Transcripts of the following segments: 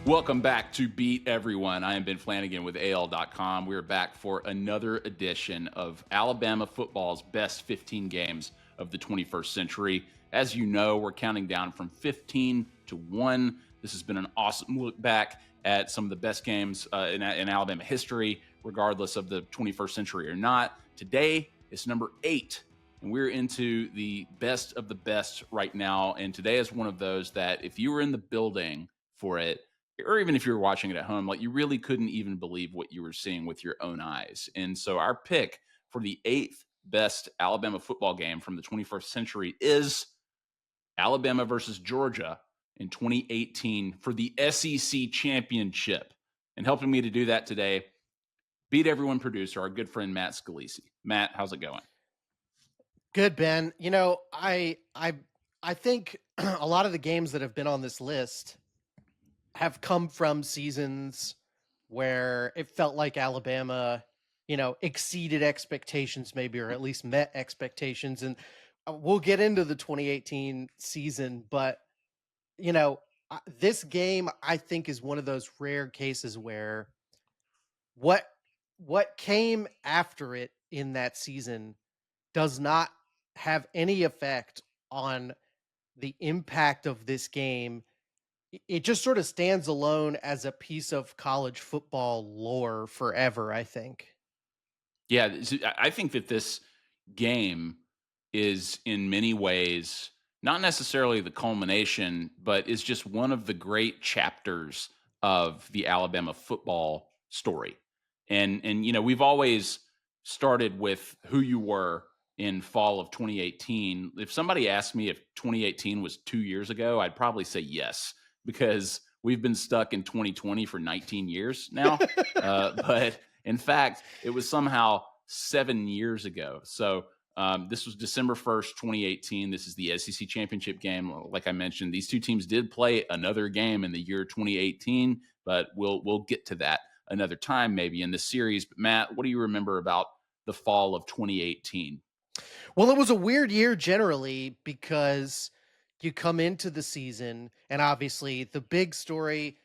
Welcome back to Beat Everyone. I am Ben Flanagan with AL.com. We are back for another edition of Alabama football's best 15 games of the 21st century. As you know, we're counting down from 15 to 1. This has been an awesome look back at some of the best games in Alabama history, regardless of the 21st century or not. Today is number 8, and we're into the best of the best right now. And today is one of those that if you were in the building for it, or even if you were watching it at home, like you really couldn't even believe what you were seeing with your own eyes. And so our pick for the 8th best Alabama football game from the 21st century is Alabama versus Georgia in 2018 for the SEC championship. And helping me to do that today, Beat Everyone producer, our good friend Matt Scalisi. Matt, how's it going? Good, Ben. You know, I think a lot of the games that have been on this list have come from seasons where it felt like Alabama, exceeded expectations maybe, or at least met expectations. And we'll get into the 2018 season, but this game I think is one of those rare cases where what came after it in that season does not have any effect on the impact of this game. It just sort of stands alone as a piece of college football lore forever, I think. Yeah, I think that this game is in many ways not necessarily the culmination, but is just one of the great chapters of the Alabama football story. And we've always started with who you were in fall of 2018. If somebody asked me if 2018 was 2 years ago, I'd probably say yes, because we've been stuck in 2020 for 19 years now. But in fact, it was somehow 7 years ago. So this was December 1st, 2018. This is the SEC championship game. Like I mentioned, these two teams did play another game in the year 2018, but we'll get to that another time maybe in this series. But Matt, what do you remember about the fall of 2018? Well, it was a weird year generally because you come into the season and obviously the big story,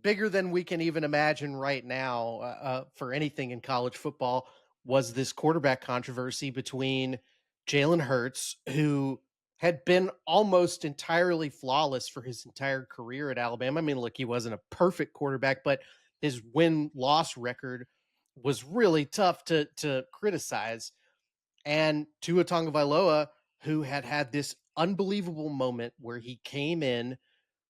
bigger than we can even imagine right now for anything in college football, was this quarterback controversy between Jalen Hurts, who had been almost entirely flawless for his entire career at Alabama. I mean, look, he wasn't a perfect quarterback, but his win-loss record was really tough to criticize. And Tua Tagavailoa, who had this unbelievable moment where he came in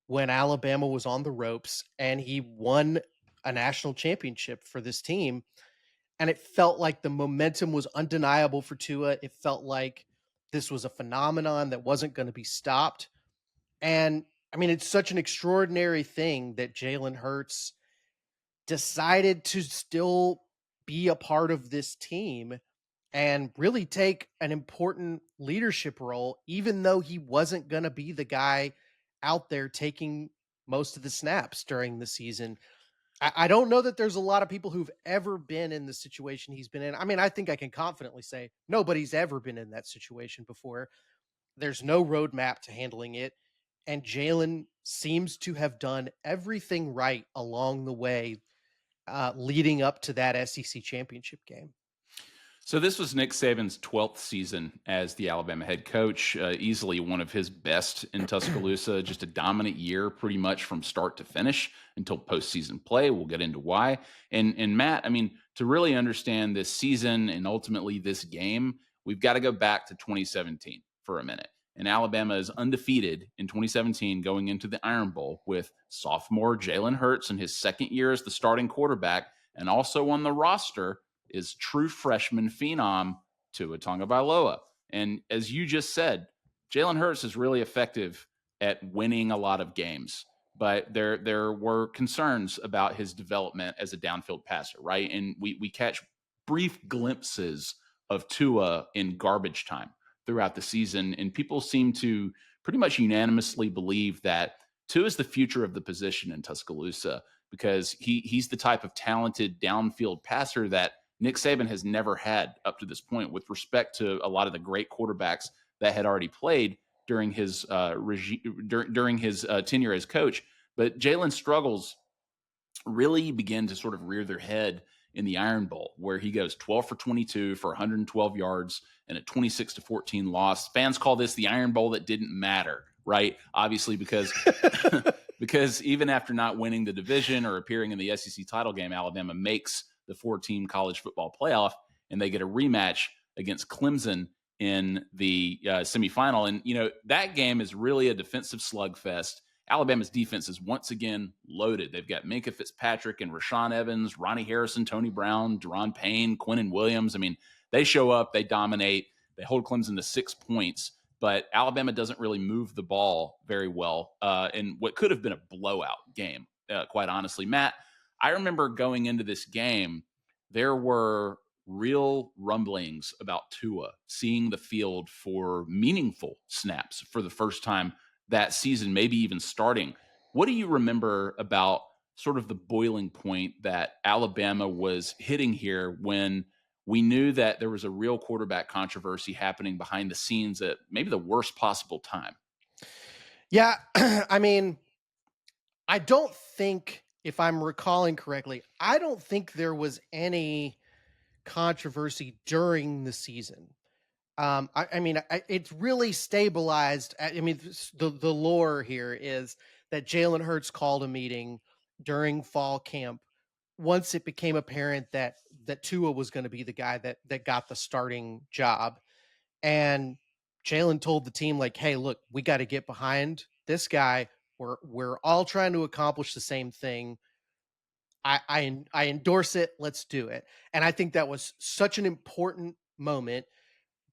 when Alabama was on the ropes and he won a national championship for this team. And it felt like the momentum was undeniable for Tua. It felt like this was a phenomenon that wasn't going to be stopped. And I mean, it's such an extraordinary thing that Jalen Hurts decided to still be a part of this team and really take an important leadership role, even though he wasn't going to be the guy out there taking most of the snaps during the season. I don't know that there's a lot of people who've ever been in the situation he's been in. I mean, I think I can confidently say nobody's ever been in that situation before. There's no roadmap to handling it. And Jalen seems to have done everything right along the way, leading up to that SEC championship game. So this was Nick Saban's 12th season as the Alabama head coach, easily one of his best in Tuscaloosa, just a dominant year pretty much from start to finish until postseason play. We'll get into why. And Matt, I mean, to really understand this season and ultimately this game, we've got to go back to 2017 for a minute. And Alabama is undefeated in 2017 going into the Iron Bowl with sophomore Jalen Hurts in his second year as the starting quarterback, and also on the roster is true freshman phenom Tua Tagavailoa. And as you just said, Jalen Hurts is really effective at winning a lot of games, but there were concerns about his development as a downfield passer, right? And we catch brief glimpses of Tua in garbage time throughout the season, and people seem to pretty much unanimously believe that Tua is the future of the position in Tuscaloosa because he's the type of talented downfield passer that Nick Saban has never had up to this point with respect to a lot of the great quarterbacks that had already played during his tenure as coach. But Jalen's struggles really begin to sort of rear their head in the Iron Bowl, where he goes 12 for 22 for 112 yards and a 26-14 loss. Fans call this the Iron Bowl that didn't matter, right? Obviously, because because even after not winning the division or appearing in the SEC title game, Alabama makes the four-team college football playoff, and they get a rematch against Clemson in the semifinal. And that game is really a defensive slugfest. Alabama's defense is once again loaded. They've got Minka Fitzpatrick and Rashawn Evans, Ronnie Harrison, Tony Brown, Deron Payne, Quinnen Williams. I mean, they show up, they dominate, they hold Clemson to 6 points, but Alabama doesn't really move the ball very well in what could have been a blowout game, quite honestly. Matt, I remember going into this game, there were real rumblings about Tua seeing the field for meaningful snaps for the first time that season, maybe even starting. What do you remember about sort of the boiling point that Alabama was hitting here when we knew that there was a real quarterback controversy happening behind the scenes at maybe the worst possible time? Yeah, I mean, I don't think, if I'm recalling correctly, I don't think there was any controversy during the season. I mean, it's really stabilized. I mean, the lore here is that Jalen Hurts called a meeting during fall camp once it became apparent that Tua was going to be the guy that got the starting job, and Jalen told the team like, "Hey, look, we got to get behind this guy. We're all trying to accomplish the same thing. I endorse it. Let's do it." And I think that was such an important moment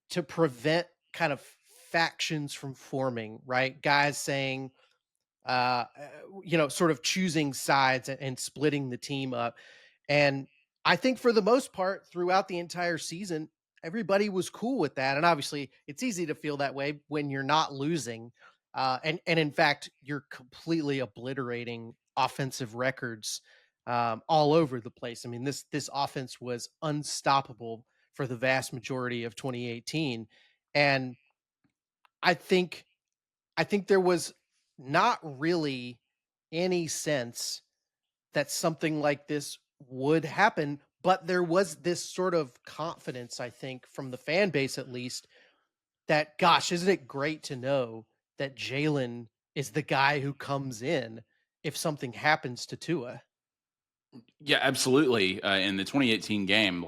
to prevent kind of factions from forming, right? Guys saying, sort of choosing sides and splitting the team up. And I think for the most part, throughout the entire season, everybody was cool with that. And obviously, it's easy to feel that way when you're not losing. And in fact, you're completely obliterating offensive records all over the place. I mean, this offense was unstoppable for the vast majority of 2018, and I think I think there was not really any sense that something like this would happen, but there was this sort of confidence, I think, from the fan base at least, that gosh, isn't it great to know that Jalen is the guy who comes in if something happens to Tua? Yeah, absolutely. In the 2018 game,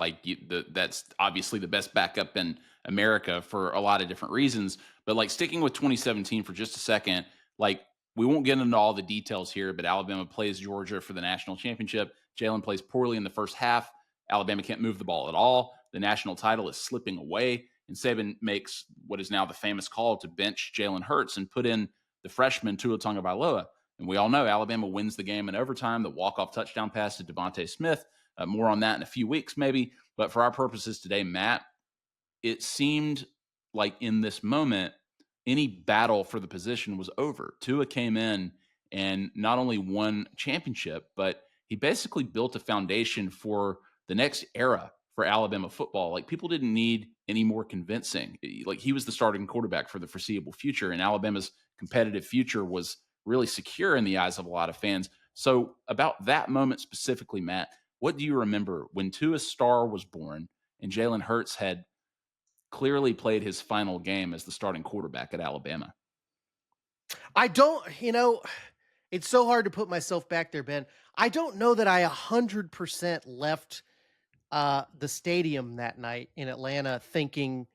that's obviously the best backup in America for a lot of different reasons. But like sticking with 2017 for just a second, like we won't get into all the details here, but Alabama plays Georgia for the national championship. Jalen plays poorly in the first half. Alabama can't move the ball at all. The national title is slipping away, and Saban makes what is now the famous call to bench Jalen Hurts and put in the freshman Tua Tagavailoa. And we all know Alabama wins the game in overtime, the walk-off touchdown pass to Devontae Smith. More on that in a few weeks, maybe. But for our purposes today, Matt, it seemed like in this moment, any battle for the position was over. Tua came in and not only won a championship, but he basically built a foundation for the next era for Alabama football. Like people didn't need any more convincing. Like he was the starting quarterback for the foreseeable future, and Alabama's competitive future was really secure in the eyes of a lot of fans. So about that moment specifically, Matt, what do you remember when Tua's star was born and Jalen Hurts had clearly played his final game as the starting quarterback at Alabama? I don't, it's so hard to put myself back there, Ben. I don't know that I 100% left the stadium that night in Atlanta thinking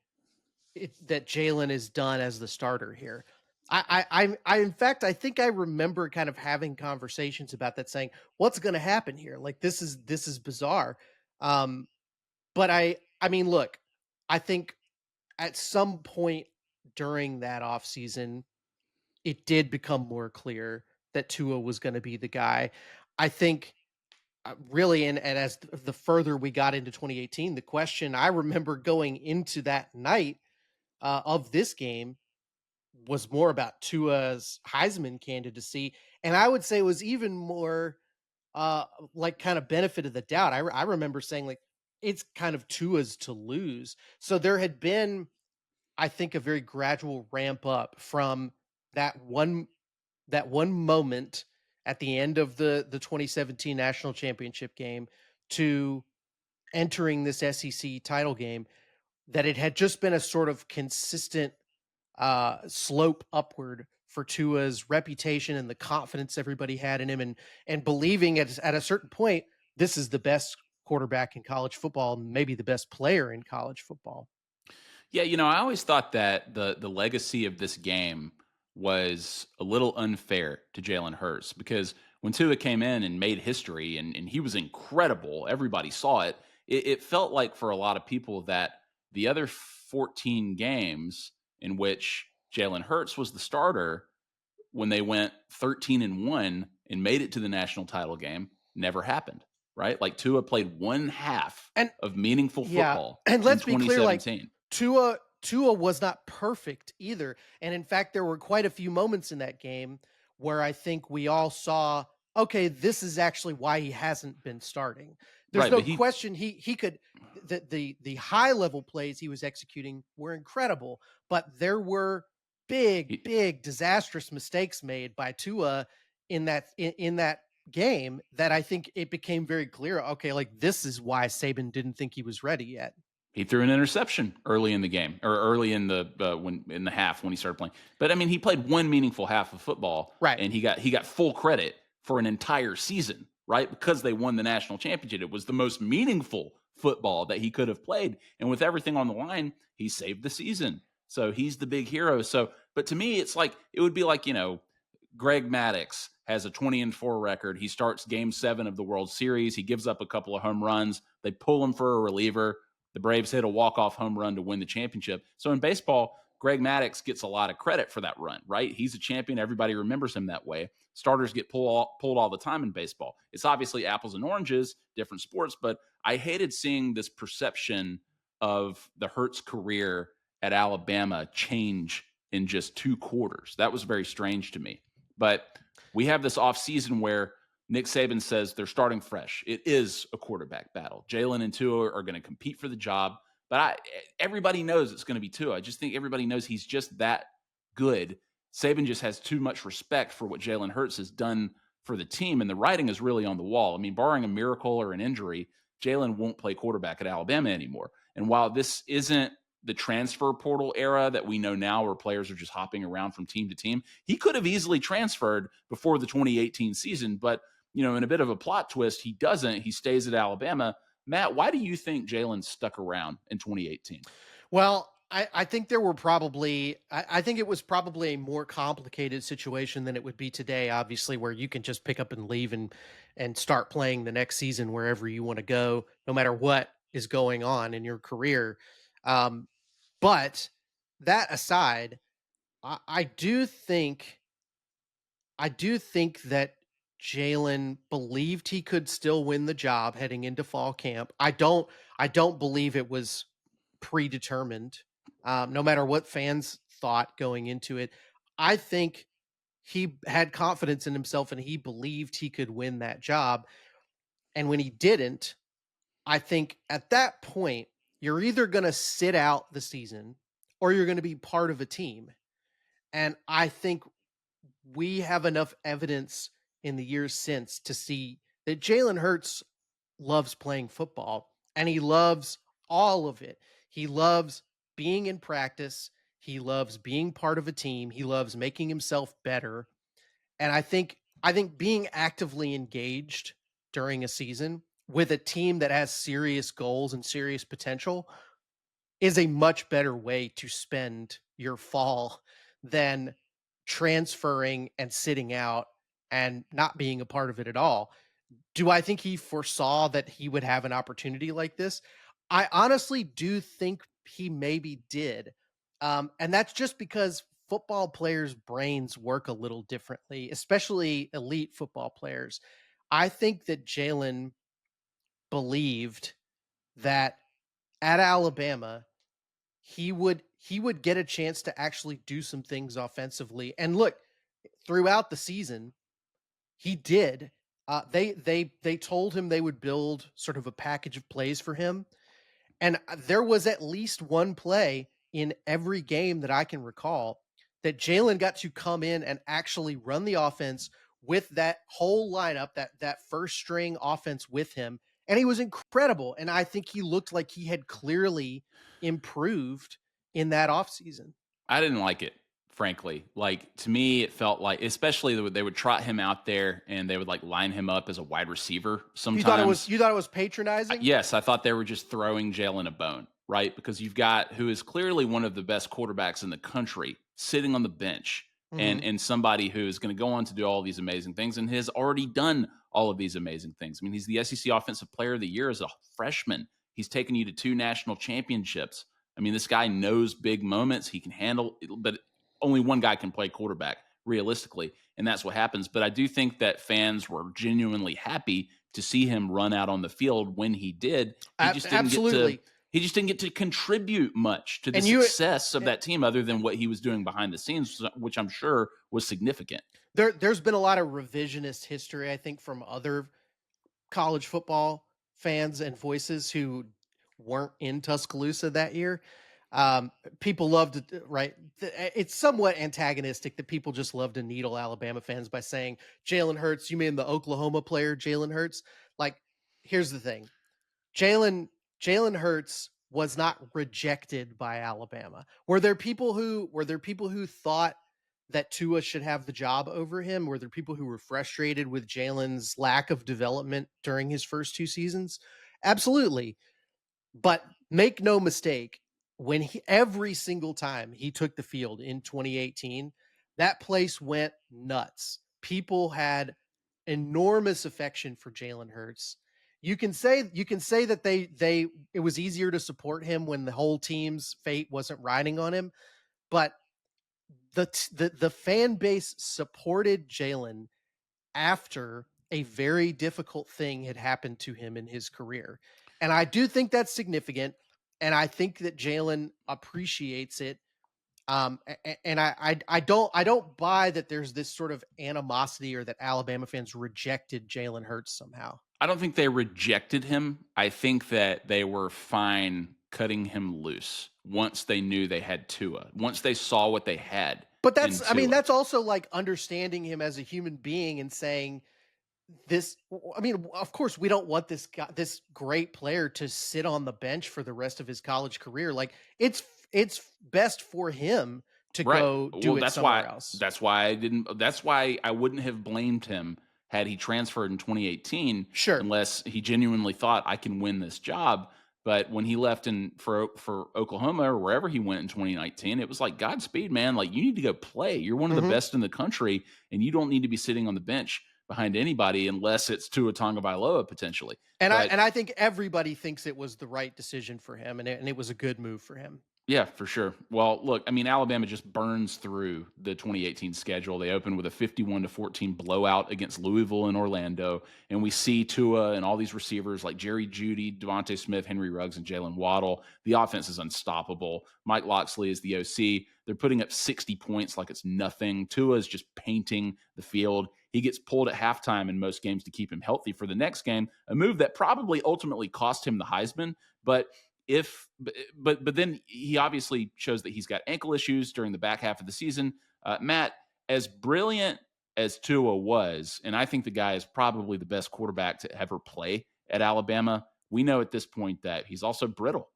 that Jalen is done as the starter here. In fact, I think I remember kind of having conversations about that, saying, "What's going to happen here? Like this is bizarre." Um, but I mean, look, I think at some point during that off season, it did become more clear that Tua was going to be the guy. I think really, and as the further we got into 2018, the question I remember going into that night of this game was more about Tua's Heisman candidacy, and I would say it was even more like kind of benefit of the doubt. I remember saying like it's kind of Tua's to lose. So there had been, I think, a very gradual ramp up from that one that one moment at the end of the 2017 national championship game to entering this SEC title game, that it had just been a sort of consistent slope upward for Tua's reputation and the confidence everybody had in him, and believing at a certain point this is the best quarterback in college football, maybe the best player in college football. Yeah, you know, I always thought that the legacy of this game was a little unfair to Jalen Hurts because when Tua came in and made history and he was incredible, everybody saw it. It felt like for a lot of people that the other 14 games in which Jalen Hurts was the starter when they went 13-1 and made it to the national title game never happened, right? Like Tua played one half And of meaningful yeah, football and in let's be clear, like 2017. Tua was not perfect either. And in fact, there were quite a few moments in that game where I think we all saw, okay, this is actually why he hasn't been starting. There's Right, no but he question he could the high level plays he was executing were incredible, but there were he big disastrous mistakes made by Tua in that game that I think it became very clear, okay, like this is why Saban didn't think he was ready yet. he threw an interception early in the game or early in the when in the half when he started playing. But I mean, he played one meaningful half of football, Right. and he got full credit for an entire season, right? Because they won the national championship. It was the most meaningful football that he could have played, and with everything on the line, he saved the season. So he's the big hero. So, but to me, it's like it would be like Greg Maddux has a 20-4 record. He starts game 7 of the World Series. He gives up a couple of home runs. They pull him for a reliever. The Braves hit a walk-off home run to win the championship. So in baseball, Greg Maddux gets a lot of credit for that run, right? He's a champion. Everybody remembers him that way. Starters get pulled all the time in baseball. It's obviously apples and oranges, different sports, but I hated seeing this perception of the Hurts career at Alabama change in just 2 quarters. That was very strange to me. But we have this offseason where Nick Saban says they're starting fresh. It is a quarterback battle. Jalen and Tua are going to compete for the job, but everybody knows it's going to be Tua. I just think everybody knows he's just that good. Saban just has too much respect for what Jalen Hurts has done for the team, and the writing is really on the wall. I mean, barring a miracle or an injury, Jalen won't play quarterback at Alabama anymore. And while this isn't the transfer portal era that we know now where players are just hopping around from team to team, he could have easily transferred before the 2018 season, but in a bit of a plot twist, he doesn't. He stays at Alabama. Matt, why do you think Jalen stuck around in 2018? Well, I think there were probably I think it was probably a more complicated situation than it would be today, obviously, where you can just pick up and leave and start playing the next season wherever you want to go, no matter what is going on in your career. Um, but that aside, I, I do think I do think that Jalen believed he could still win the job heading into fall camp. I don't believe it was predetermined. No matter what fans thought going into it, I think he had confidence in himself and he believed he could win that job. And when he didn't, I think at that point, you're either going to sit out the season or you're going to be part of a team. And I think we have enough evidence in the years since to see that Jalen Hurts loves playing football and he loves all of it. He loves being in practice. He loves being part of a team. He loves making himself better. And I think being actively engaged during a season with a team that has serious goals and serious potential is a much better way to spend your fall than transferring and sitting out and not being a part of it at all. Do I think he foresaw that he would have an opportunity like this? I honestly do think he maybe did. And that's just because football players' brains work a little differently, especially elite football players. I think that Jalen believed that at Alabama, he would get a chance to actually do some things offensively. And look, throughout the season, he did. They told him they would build sort of a package of plays for him, and there was at least one play in every game that I can recall that Jalen got to come in and actually run the offense with that whole lineup, that first string offense with him, and he was incredible. And I think he looked like he had clearly improved in that offseason. I didn't like it, frankly. Like, to me, it felt like, especially they would trot him out there and they would like line him up as a wide receiver sometimes. You thought it was patronizing? Yes, I thought they were just throwing Jalen a bone, right? Because you've got who is clearly one of the best quarterbacks in the country sitting on the bench, and Mhm. somebody who is going to go on to do all these amazing things and has already done all of these amazing things. I mean, he's the SEC Offensive Player of the Year as a freshman. He's taken you to 2 national championships. I mean, this guy knows big moments. He can handle, but only one guy can play quarterback realistically, and that's what happens. But I do think that fans were genuinely happy to see him run out on the field when he did. Absolutely. He just didn't get to contribute much to the And you success of eh, that team other than what he was doing behind the scenes, which I'm sure was significant. there's been a lot of revisionist history, I think, from other college football fans and voices who weren't in Tuscaloosa that year. Um, People love to, right? It's somewhat antagonistic that people just love to needle Alabama fans by saying Jalen Hurts. You mean the Oklahoma player Jalen Hurts? Like, here's the thing: Jalen Jalen Hurts was not rejected by Alabama. Were there people who thought that Tua should have the job over him? Were there people who were frustrated with Jalen's lack of development during his first 2 seasons? Absolutely. But make no mistake, when every single time he took the field in 2018, that place went nuts. People had enormous affection for Jalen Hurts. You can say that they it was easier to support him when the whole team's fate wasn't riding on him, but the fan base supported Jalen after a very difficult thing had happened to him in his career. And I do think that's significant. And I think that Jalen appreciates it. And I don't buy that there's this sort of animosity or that Alabama fans rejected Jalen Hurts somehow. I don't think they rejected him. I think that they were fine cutting him loose once they knew they had Tua. Once they saw what they had But in I mean, Tua. that's also like understanding him as a human being and saying, this I mean, of course we don't want this great player to sit on the bench for the rest of his college career. Like, it's best for him to Right. go Well, do it somewhere else. that's why I wouldn't have blamed him had he transferred in 2018 Sure. unless he genuinely thought I can win this job. But when he left in for Oklahoma or wherever he went in 2019, it was like Godspeed, man. Like, you need to go play. You're one of the Mhm. best in the country, and you don't need to be sitting on the bench behind anybody unless it's Tua Tagovailoa potentially. And I But and I think everybody thinks it was the right decision for him, and it was a good move for him. yeah, for sure. Well, look, I mean, Alabama just burns through the 2018 schedule. They open with a 51-14 blowout against Louisville and Orlando, and we see Tua and all these receivers like Jerry Jeudy, Devontae Smith, Henry Ruggs, and Jalen Waddle. The offense is unstoppable. Mike Locksley is the OC. They're putting up 60 points like it's nothing. Tua is just painting the field. He gets pulled at halftime in most games to keep him healthy for the next game, a move that probably ultimately cost him the Heisman, but if but then he obviously shows that he's got ankle issues during the back half of the season. Matt, as brilliant as Tua was, and I think the guy is probably the best quarterback to ever play at Alabama, we know at this point that he's also brittle.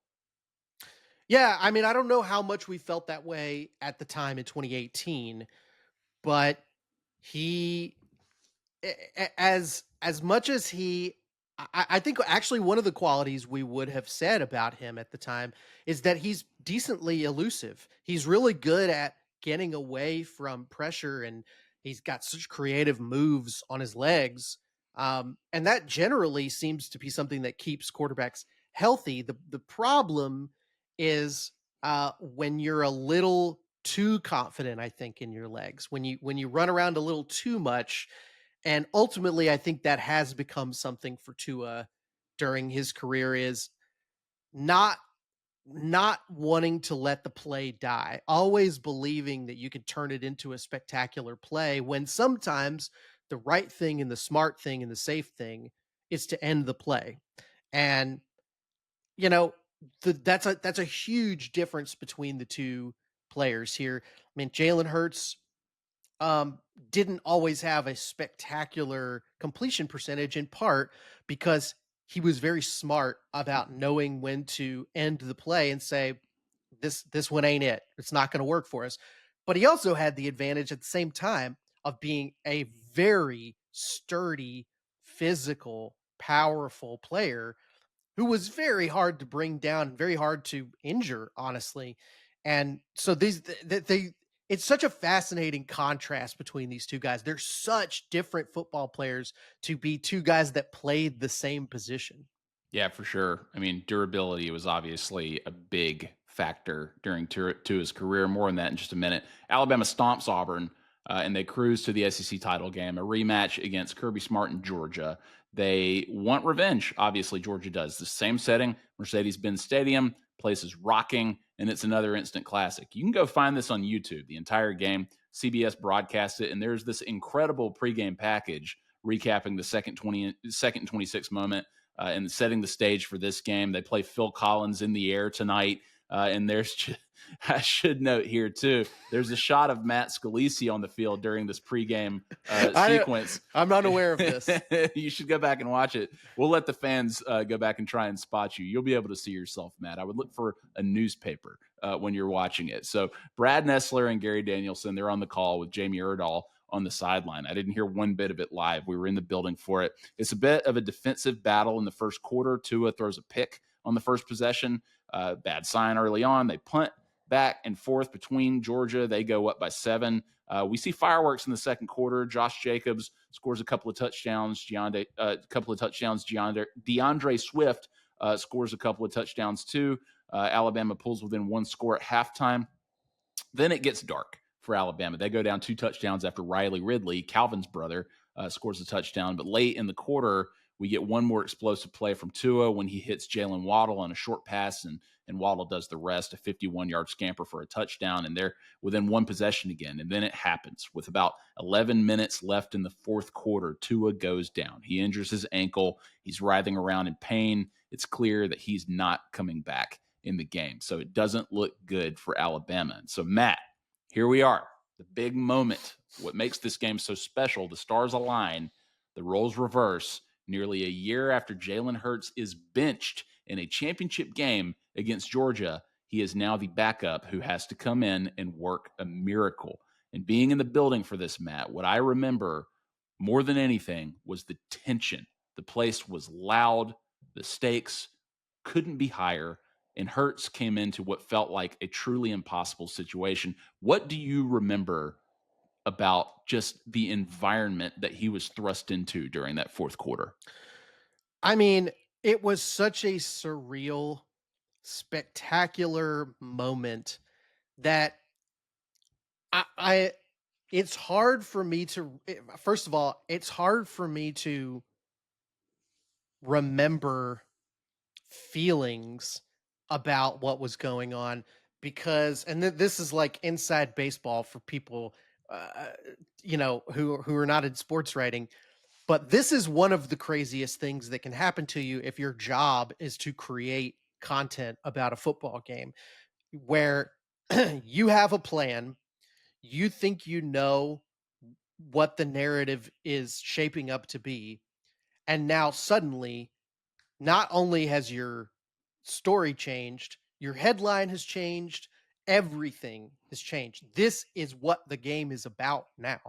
Yeah, I mean, I don't know how much we felt that way at the time in 2018, but he as much as I think actually one of the qualities we would have said about him at the time is that he's decently elusive. He's really good at getting away from pressure, and he's got such creative moves on his legs. And that generally seems to be something that keeps quarterbacks healthy. The problem is when you're a little too confident, I think, in your legs, when you run around a little too much. And ultimately, I think that has become something for Tua during his career, is not not wanting to let the play die, always believing that you can turn it into a spectacular play, when sometimes the right thing and the smart thing and the safe thing is to end the play. And you know, that's a huge difference between the two players here. I mean, Jalen Hurts um, didn't always have a spectacular completion percentage, in part because he was very smart about knowing when to end the play and say, this one ain't it. It's not going to work for us. But he also had the advantage at the same time of being a very sturdy, physical, powerful player who was very hard to bring down, very hard to injure, honestly. And so they it's such a fascinating contrast between these two guys. They're such different football players to be two guys that played the same position. Yeah, for sure. I mean, durability was obviously a big factor during Tua's career. More on that in just a minute. Alabama stomps Auburn, and they cruise to the SEC title game, a rematch against Kirby Smart in Georgia. They want revenge. Obviously, Georgia does. The same setting, Mercedes-Benz Stadium, place is rocking, and it's another instant classic. You can go find this on YouTube, the entire game. CBS broadcast it, and there's this incredible pregame package recapping the second 26 moment and setting the stage for this game. They play Phil Collins in the air tonight. And I should note here too, there's a shot of Matt Scalisi on the field during this pregame sequence. I'm not aware of this. You should go back and watch it. We'll let the fans go back and try and spot you. You'll be able to see yourself, Matt. I would look for a newspaper when you're watching it. So Brad Nessler and Gary Danielson, they're on the call with Jamie Erdahl on the sideline. I didn't hear one bit of it live. We were in the building for it. It's a bit of a defensive battle in the first quarter. Tua throws a pick on the first possession. Bad sign early on. They punt back and forth between Georgia. They go up by 7. We see fireworks in the second quarter. Josh Jacobs scores a couple of touchdowns. DeAndre Swift scores a couple of touchdowns too. Alabama pulls within 1 score at halftime. Then it gets dark for Alabama. They go down 2 touchdowns after Riley Ridley, Calvin's brother, scores a touchdown. But late in the quarter, we get one more explosive play from Tua when he hits Jalen Waddle on a short pass, and Waddle does the rest, a 51-yard scamper for a touchdown, and they're within one possession again. And then it happens. With about 11 minutes left in the fourth quarter, Tua goes down. He injures his ankle. He's writhing around in pain. It's clear that he's not coming back in the game. So it doesn't look good for Alabama. And so, Matt, here we are, the big moment. What makes this game so special, the stars align, the roles reverse. Nearly a year after Jalen Hurts is benched in a championship game against Georgia, he is now the backup who has to come in and work a miracle. And being in the building for this, Matt, what I remember more than anything was the tension. The place was loud. The stakes couldn't be higher. And Hurts came into what felt like a truly impossible situation. What do you remember about just the environment that he was thrust into during that fourth quarter? I mean, it was such a surreal, spectacular moment that I it's hard for me to first of all, it's hard for me to remember feelings about what was going on because this is like inside baseball for people uh, who are not in sports writing, but this is one of the craziest things that can happen to you if your job is to create content about a football game where you have a plan, you think you know what the narrative is shaping up to be, and now suddenly not only has your story changed, your headline has changed, everything has changed. This is what the game is about now.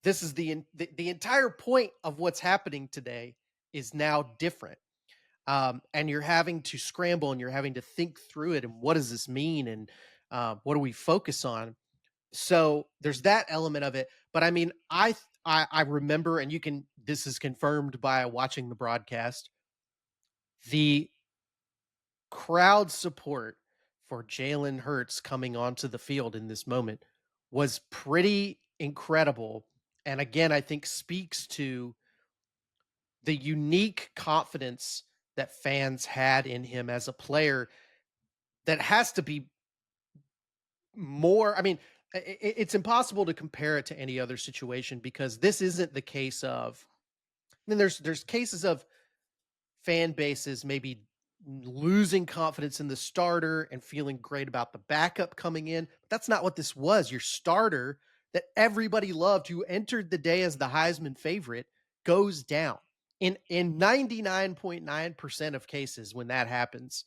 This is the entire point of what's happening today is now different. And you're having to scramble and you're having to think through it. And what does this mean? And what do we focus on? So there's that element of it. But I mean, I remember, and this is confirmed by watching the broadcast, the crowd support for Jalen Hurts coming onto the field in this moment was pretty incredible. And again, I think speaks to the unique confidence that fans had in him as a player that has to be more. I mean, it's impossible to compare it to any other situation because this isn't the case of. I mean, there's cases of fan bases maybe losing confidence in the starter and feeling great about the backup coming in. But that's not what this was. Your starter that everybody loved, who entered the day as the Heisman favorite, goes down. In 99.9% of cases when that happens,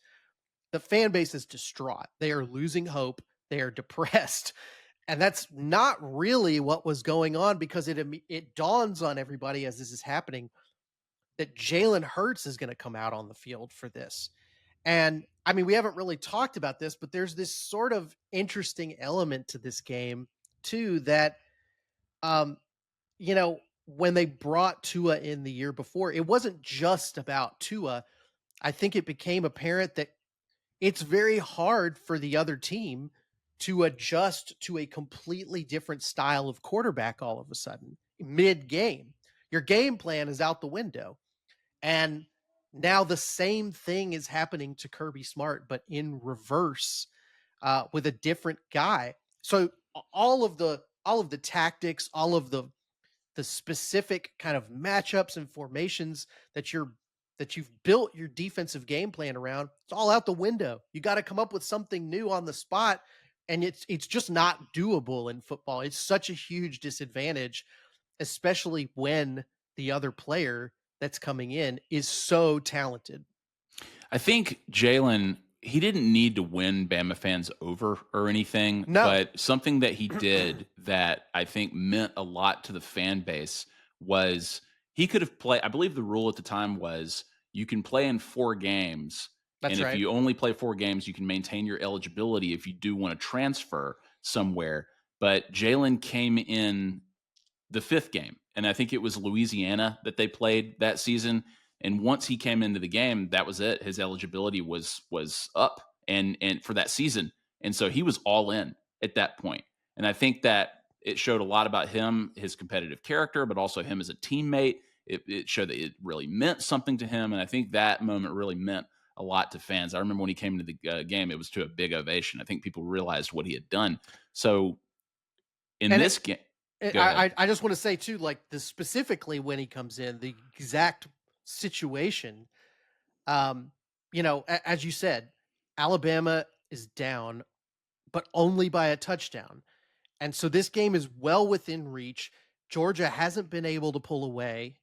the fan base is distraught. They are losing hope. They are depressed. And that's not really what was going on, because it dawns on everybody as this is happening that Jalen Hurts is going to come out on the field for this. And I mean, we haven't really talked about this, but there's this sort of interesting element to this game too, that um, you know, when they brought Tua in the year before, it wasn't just about Tua. I think it became apparent that it's very hard for the other team to adjust to a completely different style of quarterback all of a sudden mid game. Your game plan is out the window. And now the same thing is happening to Kirby Smart, but in reverse, with a different guy. So all of the tactics, all of the specific kind of matchups and formations that you've built your defensive game plan around, it's all out the window. You got to come up with something new on the spot, and it's just not doable in football. It's such a huge disadvantage, especially when the other player that's coming in is so talented. I think Jalen, he didn't need to win Bama fans over or anything, No. but something that he did that I think meant a lot to the fan base was he could have played. I believe the rule at the time was you can play in 4 games. That's And if right. you only play 4 games, you can maintain your eligibility if you do want to transfer somewhere. But Jalen came in the 5th game, and I think it was Louisiana that they played that season. And once he came into the game, that was it. His eligibility was up and for that season, and so he was all in at that point. And I think that it showed a lot about him, his competitive character, but also him as a teammate. It showed that it really meant something to him, and I think that moment really meant a lot to fans. I remember when he came into the game, it was to a big ovation. I think people realized what he had done. So in And this game, go ahead. I just want to say too, like, the specifically when he comes in, the exact situation. Um, as you said, Alabama is down, but only by a touchdown, and so this game is well within reach. Georgia hasn't been able to pull away,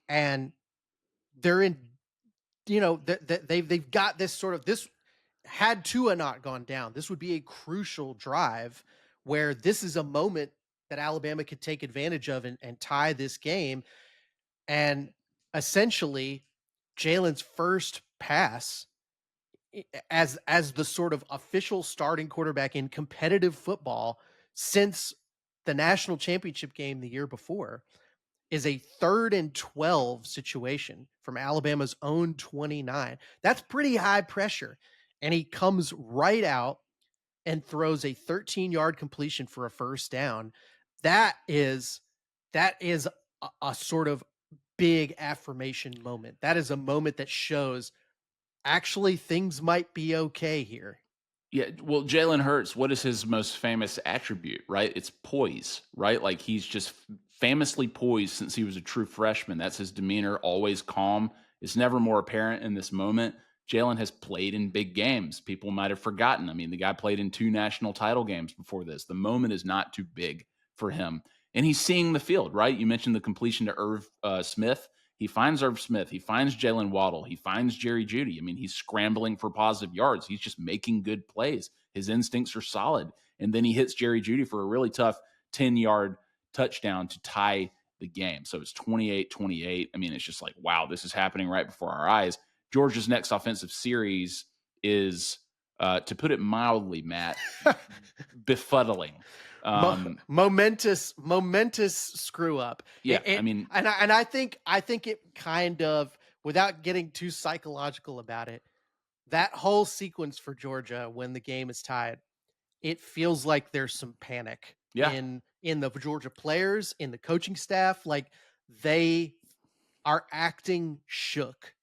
and they're in. They've got this sort of this. Had Tua not gone down, this would be a crucial drive where this is a moment that Alabama could take advantage of and tie this game. And essentially, Jalen's first pass as the sort of official starting quarterback in competitive football since the national championship game the year before is a 3rd and 12 situation from Alabama's own 29. That's pretty high pressure. And he comes right out and throws a 13-yard completion for a first down. That is a sort of big affirmation moment. That is a moment that shows actually things might be okay here. Yeah, well, Jalen Hurts, what is his most famous attribute, right? It's poise, right? Like he's just famously poised since he was a true freshman. That's his demeanor, always calm. It's never more apparent in this moment. Jalen has played in big games. People might have forgotten. I mean, the guy played in 2 national title games before this. The moment is not too big for him. And he's seeing the field, right? You mentioned the completion to Irv Smith. He finds Irv Smith. He finds Jalen Waddle. He finds Jerry Jeudy. I mean, he's scrambling for positive yards. He's just making good plays. His instincts are solid. And then he hits Jerry Jeudy for a really tough 10-yard touchdown to tie the game. So it's 28-28. I mean, it's just like, wow, this is happening right before our eyes. Georgia's next offensive series is, to put it mildly, Matt, befuddling. Momentous screw up. Yeah, I mean, And I think it kind of, without getting too psychological about it, that whole sequence for Georgia when the game is tied, it feels like there's some panic yeah. in the Georgia players, in the coaching staff. Like, they are acting shook.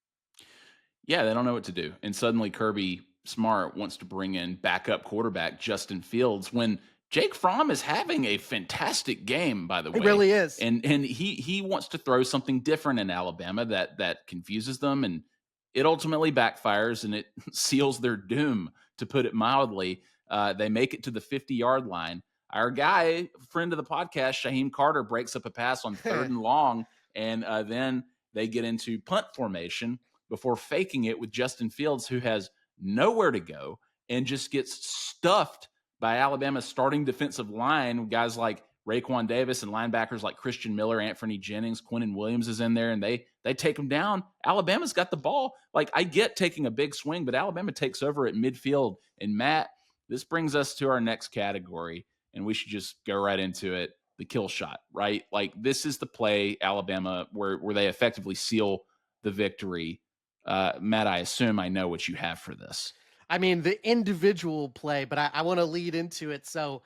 Yeah, they don't know what to do. And suddenly Kirby Smart wants to bring in backup quarterback Justin Fields when Jake Fromm is having a fantastic game, by the It way. really is. And he wants to throw something different in Alabama that confuses them, and it ultimately backfires and it seals their doom, to put it mildly. They make it to the 50-yard line. our guy, friend of the podcast, Shaheem Carter, breaks up a pass on 3rd and long, and then they get into punt formation before faking it with Justin Fields, who has nowhere to go and just gets stuffed by Alabama's starting defensive line. Guys like Raekwon Davis and linebackers like Christian Miller, Anthony Jennings, Quinnen Williams is in there, and they take him down. Alabama's got the ball. Like, I get taking a big swing, but Alabama takes over at midfield. And Matt, this brings us to our next category, and we should just go right into it. The kill shot, right? Like, this is the play, Alabama, where they effectively seal the victory. Matt, I assume I know what you have for this. I mean, the individual play, but I want to lead into it. So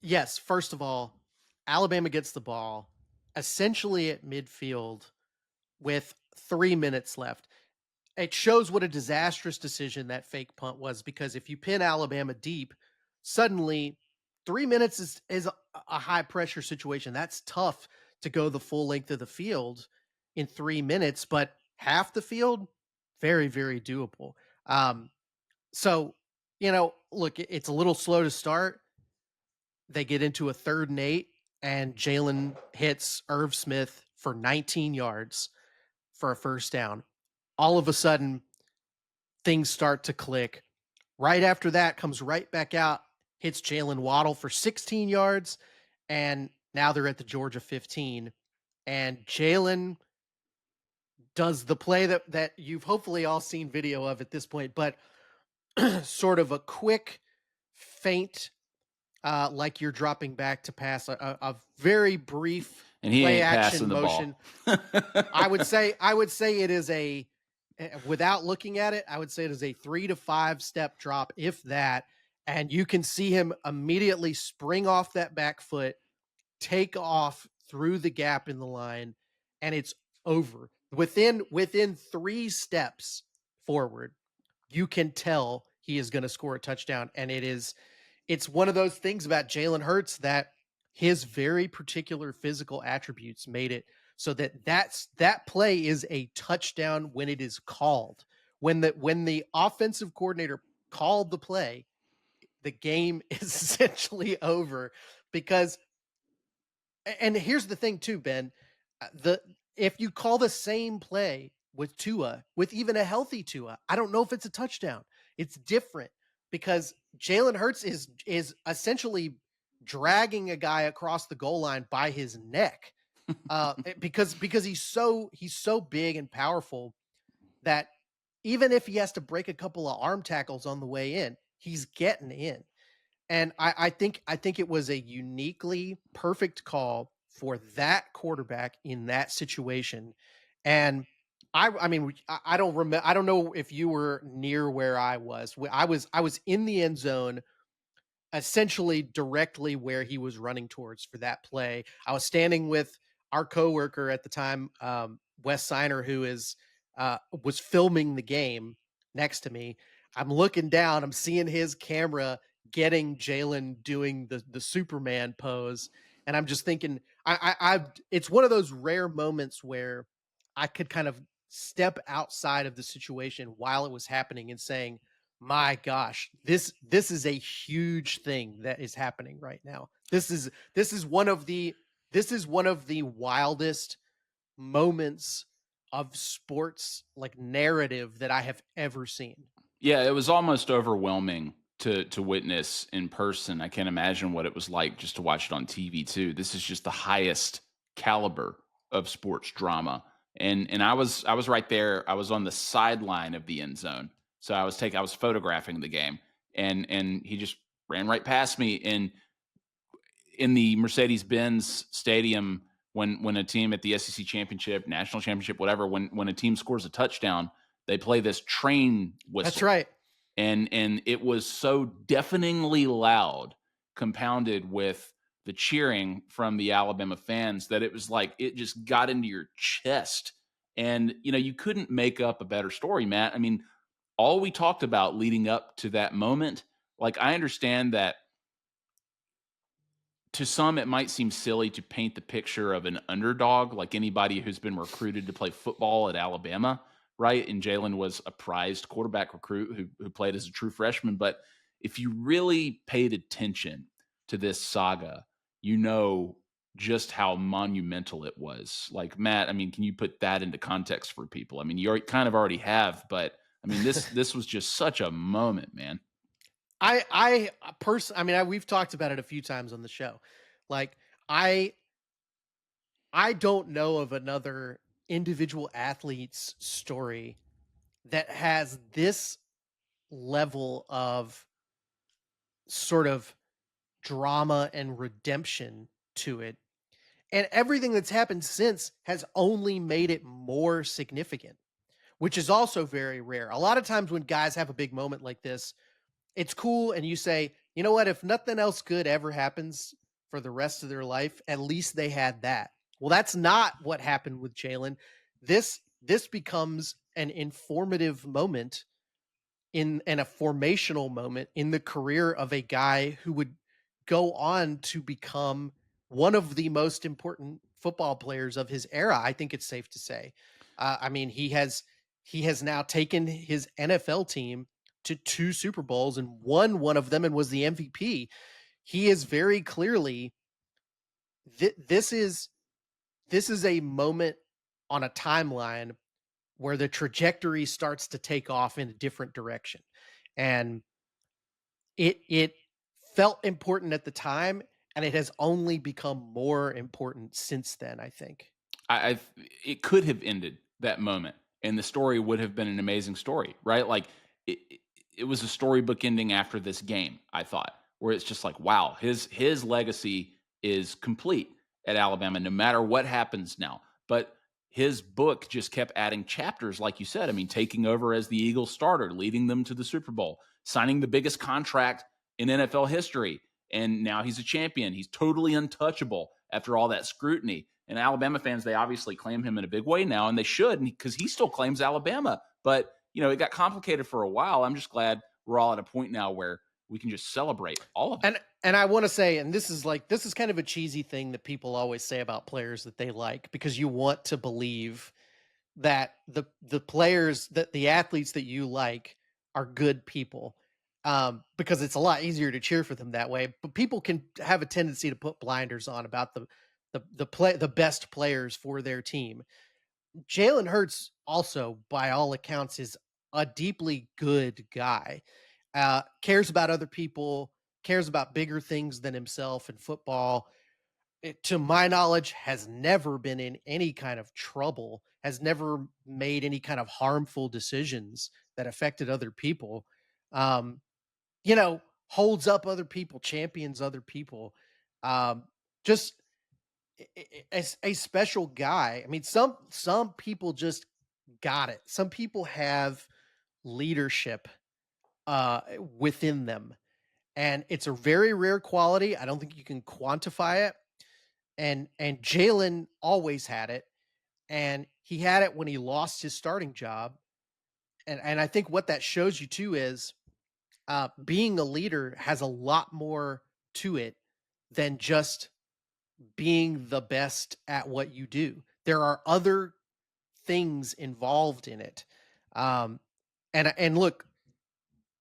yes, first of all, Alabama gets the ball essentially at midfield with 3 minutes left. It shows what a disastrous decision that fake punt was, because if you pin Alabama deep, suddenly 3 minutes is a high pressure situation. That's tough to go the full length of the field in 3 minutes, but half the field, very, very doable. Um, so, look, it's a little slow to start. They get into a 3rd and 8, and Jalen hits Irv Smith for 19 yards for a first down. All of a sudden, things start to click. Right after that, comes right back out, hits Jalen Waddle for 16 yards, and now they're at the Georgia 15. And Jalen does the play that you've hopefully all seen video of at this point, but sort of a quick feint, like you're dropping back to pass, a very brief And he play ain't action passing the motion. ball. I would say it is without looking at it, I would say it is a 3 to 5 step drop, if that. And you can see him immediately spring off that back foot, take off through the gap in the line, and it's over. Within 3 steps forward, you can tell he is going to score a touchdown. And it's one of those things about Jalen Hurts that his very particular physical attributes made it so that play is a touchdown when it is called. When the offensive coordinator called the play, the game is essentially over. Because, and here's the thing too, Ben, if you call the same play with Tua, with even a healthy Tua, I don't know if it's a touchdown. It's different because Jalen Hurts is essentially dragging a guy across the goal line by his neck, because he's so big and powerful that even if he has to break a couple of arm tackles on the way in, he's getting in. And I think it was a uniquely perfect call for that quarterback in that situation. And I mean, I don't remember. I don't know if you were near where I was. I was in the end zone, essentially directly where he was running towards for that play. I was standing with our coworker at the time, Wes Seiner, who was filming the game next to me. I'm looking down. I'm seeing his camera getting Jalen doing the Superman pose, and I'm just thinking, it's one of those rare moments where I could kind of step outside of the situation while it was happening and saying, my gosh, this is a huge thing that is happening right now. This is one of the wildest moments of sports, like, narrative that I have ever seen. Yeah, it was almost overwhelming to witness in person. I can't imagine what it was like just to watch it on TV too. This is just the highest caliber of sports drama. And I was right there. I was on the sideline of the end zone. So I was photographing the game, and he just ran right past me. And in the Mercedes-Benz Stadium, when a team at the SEC championship, national championship, whatever, when a team scores a touchdown, they play this train whistle. That's right. And it was so deafeningly loud, compounded with the cheering from the Alabama fans, that it was like it just got into your chest. And you couldn't make up a better story, Matt. I mean, all we talked about leading up to that moment, like, I understand that to some it might seem silly to paint the picture of an underdog, like anybody who's been recruited to play football at Alabama, right? And Jalen was a prized quarterback recruit who played as a true freshman. But if you really paid attention to this saga, you know just how monumental it was. Like, Matt, I mean, can you put that into context for people? I mean, you kind of already have, but I mean, this was just such a moment, man. We've talked about it a few times on the show. Like, I I don't know of another individual athlete's story that has this level of sort of drama and redemption to it. And everything that's happened since has only made it more significant, which is also very rare. A lot of times when guys have a big moment like this, it's cool and you say, "You know what, if nothing else good ever happens for the rest of their life, at least they had that." Well, that's not what happened with Jalen. This becomes an informative moment in and a formational moment in the career of a guy who would go on to become one of the most important football players of his era. I think it's safe to say. He has now taken his NFL team to 2 Super Bowls and won one of them and was the MVP. He is very clearly this is a moment on a timeline where the trajectory starts to take off in a different direction. And it felt important at the time, and it has only become more important since then, I think. I it could have ended that moment, and the story would have been an amazing story, right? Like it was a storybook ending after this game. I thought, where it's just like, wow, his legacy is complete at Alabama, no matter what happens now. But his book just kept adding chapters, like you said. I mean, taking over as the Eagles starter, leading them to the Super Bowl, signing the biggest contract in NFL history, and now he's a champion. He's totally untouchable after all that scrutiny. And Alabama fans, they obviously claim him in a big way now, and they should, because he still claims Alabama. But it got complicated for a while. I'm just glad we're all at a point now where we can just celebrate all of it. And I want to say, and this is kind of a cheesy thing that people always say about players that they like, because you want to believe that the players, that the athletes that you like are good people, because it's a lot easier to cheer for them that way. But people can have a tendency to put blinders on about the best players for their team. Jalen Hurts also, by all accounts, is a deeply good guy. Cares about other people, cares about bigger things than himself in football. To my knowledge, has never been in any kind of trouble, has never made any kind of harmful decisions that affected other people. Um, Holds up other people, champions other people. Um, just as a special guy. I mean, some people just got it. Some people have leadership within them, and it's a very rare quality. I don't think you can quantify it. And Jalen always had it, and he had it when he lost his starting job. And I think what that shows you too is being a leader has a lot more to it than just being the best at what you do. There are other things involved in it. Um, and look,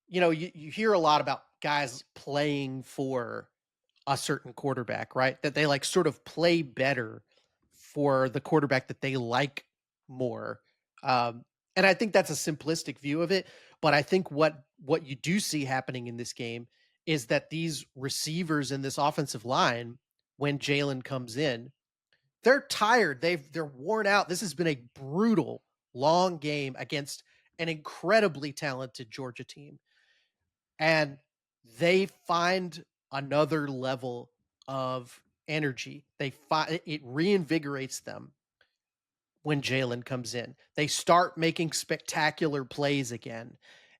you hear a lot about guys playing for a certain quarterback, right? That they like sort of play better for the quarterback that they like more. Um, and I think that's a simplistic view of it. But I think what you do see happening in this game is that these receivers in this offensive line, when Jalen comes in, they're tired. They're worn out. This has been a brutal, long game against an incredibly talented Georgia team. And they find another level of energy. They find it reinvigorates them when Jalen comes in. They start making spectacular plays again.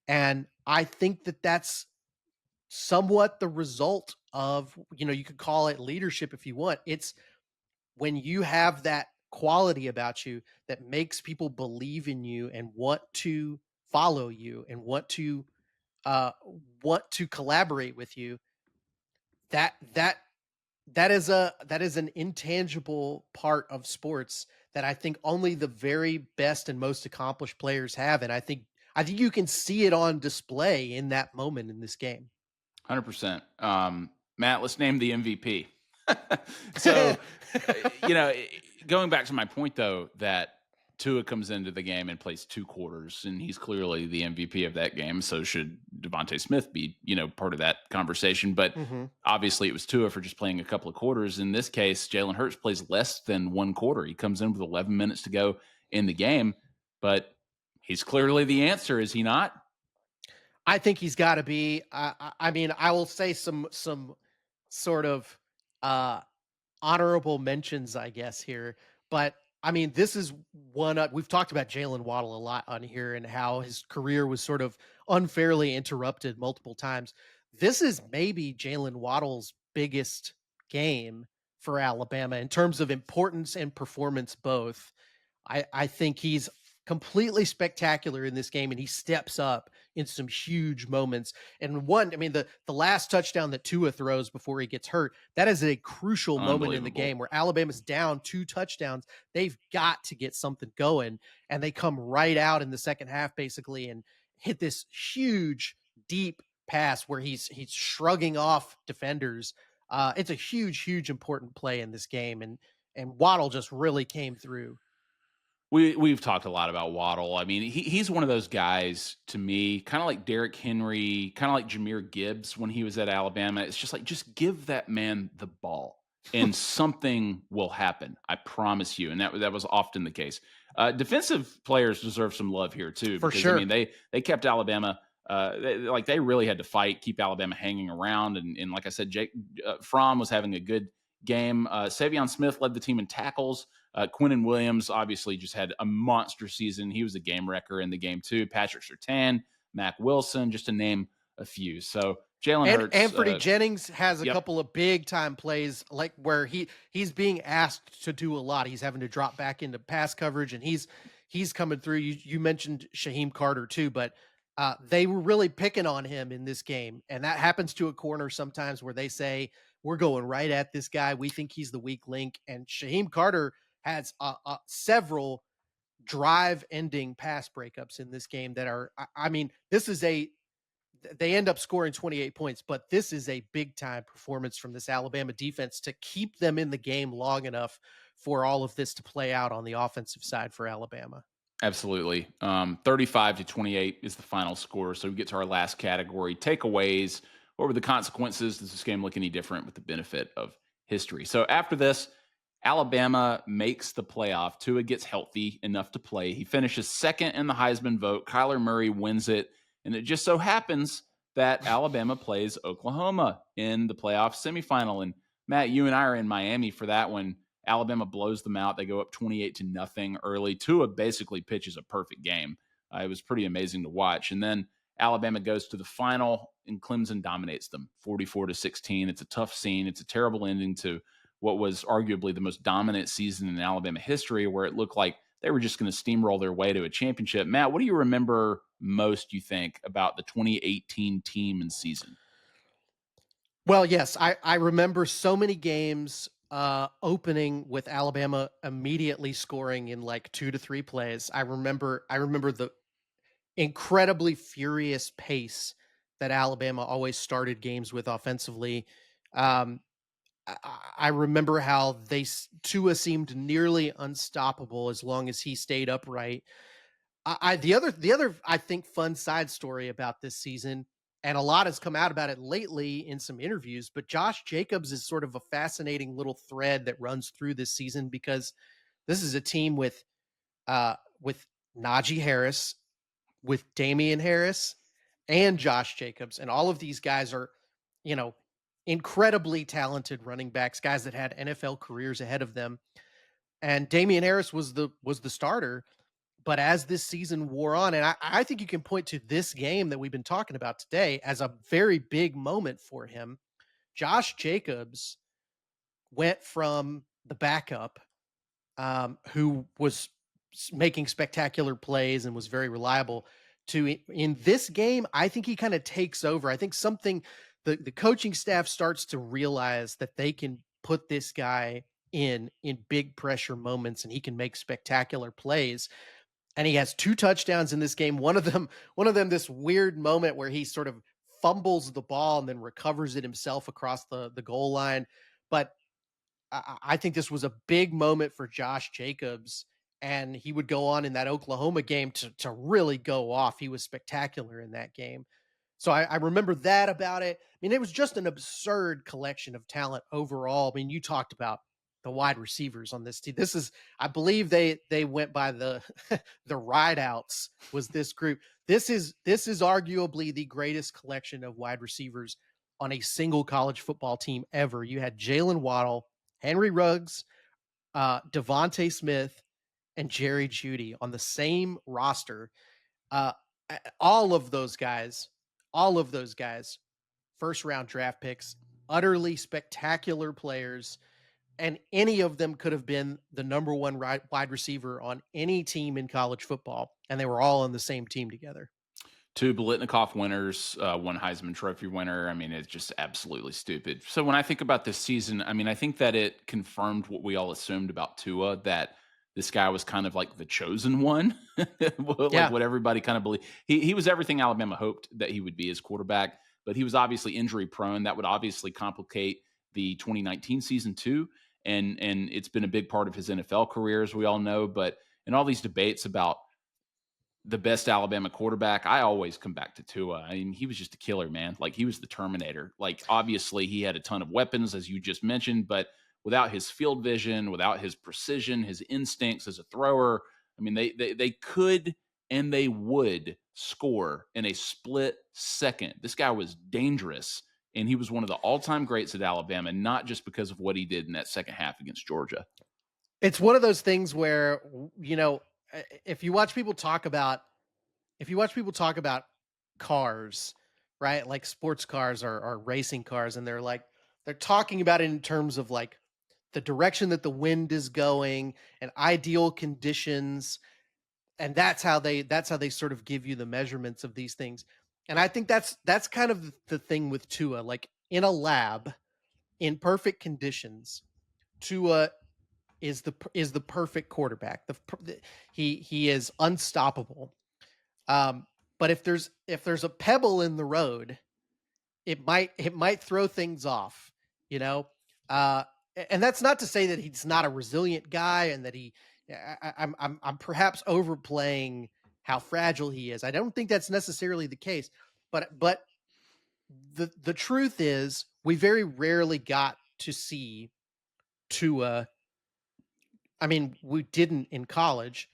And I think that that's somewhat the result of, you could call it leadership if you want. It's when you have that quality about you that makes people believe in you and want to follow you and uh want to collaborate with you. That is an intangible part of sports that I think only the very best and most accomplished players have. And I think you can see it on display in that moment in this game. 100%. Matt, let's name the MVP. So, you know, going back to my point though, that Tua comes into the game and plays 2 quarters, and he's clearly the MVP of that game. So should Devontae Smith be, part of that conversation. But Mhm. obviously, it was Tua for just playing a couple of quarters. In this case, Jalen Hurts plays less than 1 quarter. He comes in with 11 minutes to go in the game, but he's clearly the answer, is he not? I think he's got to be. I mean, I will say some sort of uh, honorable mentions, I guess here. But I mean, this is one up. We've talked about Jalen Waddle a lot on here and how his career was sort of unfairly interrupted multiple times. This is maybe Jalen Waddle's biggest game for Alabama in terms of importance and performance, both. I think he's completely spectacular in this game, and he steps up in some huge moments. And one, I mean, the last touchdown that Tua throws before he gets hurt, that is a crucial moment in the Unbelievable. game where Alabama's down 2 touchdowns. They've got to get something going, and they come right out in the second half basically and hit this huge deep pass where he's shrugging off defenders. It's a huge important play in this game, and Waddle just really came through. We've talked a lot about Waddle. I mean, he's one of those guys to me, kind of like Derrick Henry, kind of like Jahmyr Gibbs when he was at Alabama. It's just like, just give that man the ball and something will happen. I promise you. And that was often the case. Defensive players deserve some love here too, For because I mean sure. they kept Alabama. They really had to fight, keep Alabama hanging around, and like I said, Jake Fromm was having a good game. Savion Smith led the team in tackles. Quinnen Williams obviously just had a monster season. He was a game wrecker in the game too. Patrick Surtain, Mac Wilson, just to name a few. So Jalen And Hurts, Anthony Jennings has a yep, couple of big time plays like where he's being asked to do a lot. He's having to drop back into pass coverage, and he's coming through. You mentioned Shaheem Carter too, but they were really picking on him in this game, and that happens to a corner sometimes where they say we're going right at this guy. We think he's the weak link, and Shaheem Carter has several drive ending pass breakups in this game that are. I mean, this is a they end up scoring 28 points, but this is a big time performance from this Alabama defense to keep them in the game long enough for all of this to play out on the offensive side for Alabama. absolutely. 35-28 is the final score. So we get to our last category, takeaways. What were the consequences? Does this game look any different with the benefit of history? So after this, Alabama makes the playoff. Tua gets healthy enough to play. He finishes second in the Heisman vote. Kyler Murray wins it. And it just so happens that Alabama plays Oklahoma in the playoff semifinal. And Matt, you and I are in Miami for that one. Alabama blows them out. They go up 28-0 early. Tua basically pitches a perfect game. It was pretty amazing to watch. And then Alabama goes to the final, and Clemson dominates them 44-16. It's a tough scene. It's a terrible ending to what was arguably the most dominant season in Alabama history, where it looked like they were just going to steamroll their way to a championship. Matt, what do you remember most, you think, about the 2018 team and season? Well, yes, I remember so many games opening with Alabama immediately scoring in like 2 to 3 plays. I remember the incredibly furious pace that Alabama always started games with offensively. Um, I remember how Tua seemed nearly unstoppable as long as he stayed upright. The other I think fun side story about this season, and a lot has come out about it lately in some interviews, but Josh Jacobs is sort of a fascinating little thread that runs through this season because this is a team with Najee Harris, with Damian Harris, and Josh Jacobs, and all of these guys are, you know, incredibly talented running backs, guys that had NFL careers ahead of them. And Damian Harris was the starter, but as this season wore on, and I think you can point to this game that we've been talking about today as a very big moment for him. Josh Jacobs went from the backup, who was making spectacular plays and was very reliable, to in this game, I think he kind of takes over. I think something the coaching staff starts to realize that they can put this guy in big pressure moments and he can make spectacular plays, and he has 2 touchdowns in this game. One of them this weird moment where he sort of fumbles the ball and then recovers it himself across the goal line. But I think this was a big moment for Josh Jacobs, and he would go on in that Oklahoma game to really go off. He was spectacular in that game. So I remember that about it. I mean, it was just an absurd collection of talent overall. I mean, you talked about the wide receivers on this team. This is, I believe they went by the the rideouts was this group. This is arguably the greatest collection of wide receivers on a single college football team ever. You had Jalen Waddle, Henry Ruggs, Devontae Smith, and Jerry Jeudy on the same roster. Uh, all of those guys, all of those guys, first round draft picks, utterly spectacular players, and any of them could have been the number one wide receiver on any team in college football, and they were all on the same team together. Two Biletnikoff winners, one Heisman Trophy winner. I mean, it's just absolutely stupid. So when I think about this season, I mean, I think that it confirmed what we all assumed about Tua, that this guy was kind of like the chosen one, like Yeah, what everybody kind of believed. He was everything Alabama hoped that he would be as quarterback, but he was obviously injury prone. That would obviously complicate the 2019 season too, and it's been a big part of his NFL career, as we all know. But in all these debates about the best Alabama quarterback, I always come back to Tua. I mean, he was just a killer, man. Like, he was the Terminator. Like, obviously, he had a ton of weapons, as you just mentioned, but without his field vision, without his precision, his instincts as a thrower, I mean, they could and they would score in a split second. This guy was dangerous, and he was one of the all-time greats at Alabama, not just because of what he did in that second half against Georgia. it's one of those things where if you watch people talk about cars, right? Like sports cars or racing cars, and they're talking about it in terms of like the direction that the wind is going and ideal conditions, and that's how they sort of give you the measurements of these things. And I think that's kind of the thing with Tua. Like in a lab, in perfect conditions, Tua is the perfect quarterback. He is unstoppable. But if there's a pebble in the road, it might throw things off, you know. Uh, and that's not to say that he's not a resilient guy and that he. I'm perhaps overplaying how fragile he is. I don't think that's necessarily the case, but the truth is we very rarely got to see Tua. I mean, we didn't in college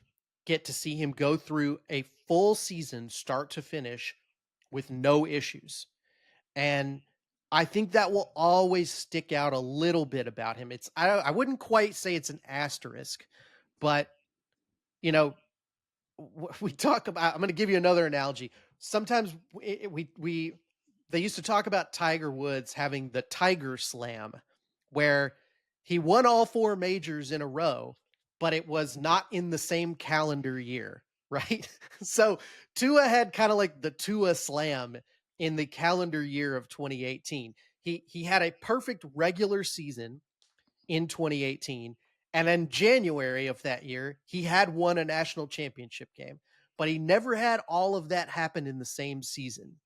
get to see him go through a full season start to finish with no issues. And I think that will always stick out a little bit about him. I wouldn't quite say it's an asterisk, but you know, we talk about. I'm going to give you another analogy. Sometimes we they used to talk about Tiger Woods having the Tiger Slam, where he won all four majors in a row, but it was not in the same calendar year, right? So Tua had kind of like the Tua Slam in the calendar year of 2018. He had a perfect regular season in 2018. And then January of that year, he had won a national championship game, but he never had all of that happen in the same season.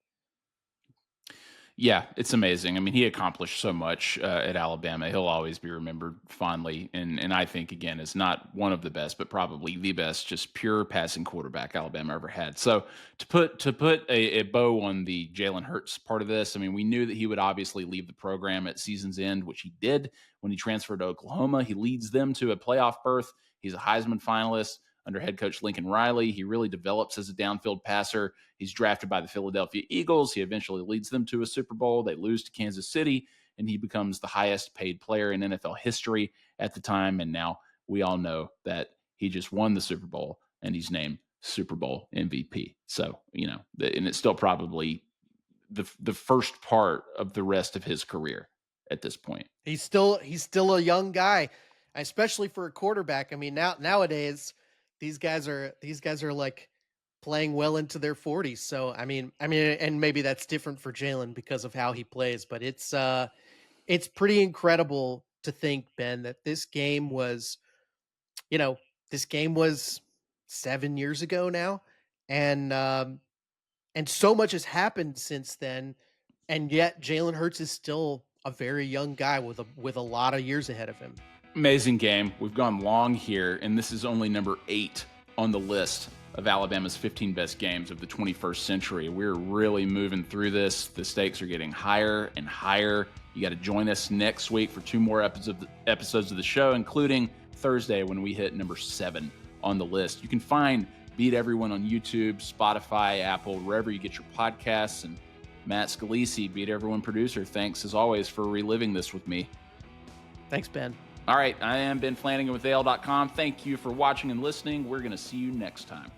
Yeah, it's amazing. I mean, he accomplished so much at Alabama. He'll always be remembered fondly, and I think again is not one of the best, but probably the best, just pure passing quarterback Alabama ever had. So to put a bow on the Jalen Hurts part of this, I mean, we knew that he would obviously leave the program at season's end, which he did when he transferred to Oklahoma. He leads them to a playoff berth. He's a Heisman finalist under head coach Lincoln Riley. He really develops as a downfield passer. He's drafted by the Philadelphia Eagles. He eventually leads them to a Super Bowl. They lose to Kansas City, and he becomes the highest paid player in NFL history at the time. And now we all know that he just won the Super Bowl, and he's named Super Bowl MVP. So, and it's still probably the first part of the rest of his career at this point. He's still a young guy, especially for a quarterback. I mean, nowadays these guys are like playing well into their 40s. So I mean, and maybe that's different for Jalen because of how he plays, but it's pretty incredible to think, Ben, that you know, this game was 7 years ago now, and so much has happened since then. And yet Jalen Hurts is still a very young guy with a lot of years ahead of him. Amazing game. We've gone long here, and this is only number 8 on the list of Alabama's 15 best games of the 21st century. We're really moving through this. The stakes are getting higher and higher. You got to join us next week for 2 more episodes of the show, including Thursday when we hit number 7 on the list. You can find Beat Everyone on YouTube, Spotify, Apple, wherever you get your podcasts. And Matt Scalisi, Beat Everyone producer, thanks as always for reliving this with me. Thanks, Ben. All right, I am Ben Flanagan with AL.com. Thank you for watching and listening. We're going to see you next time.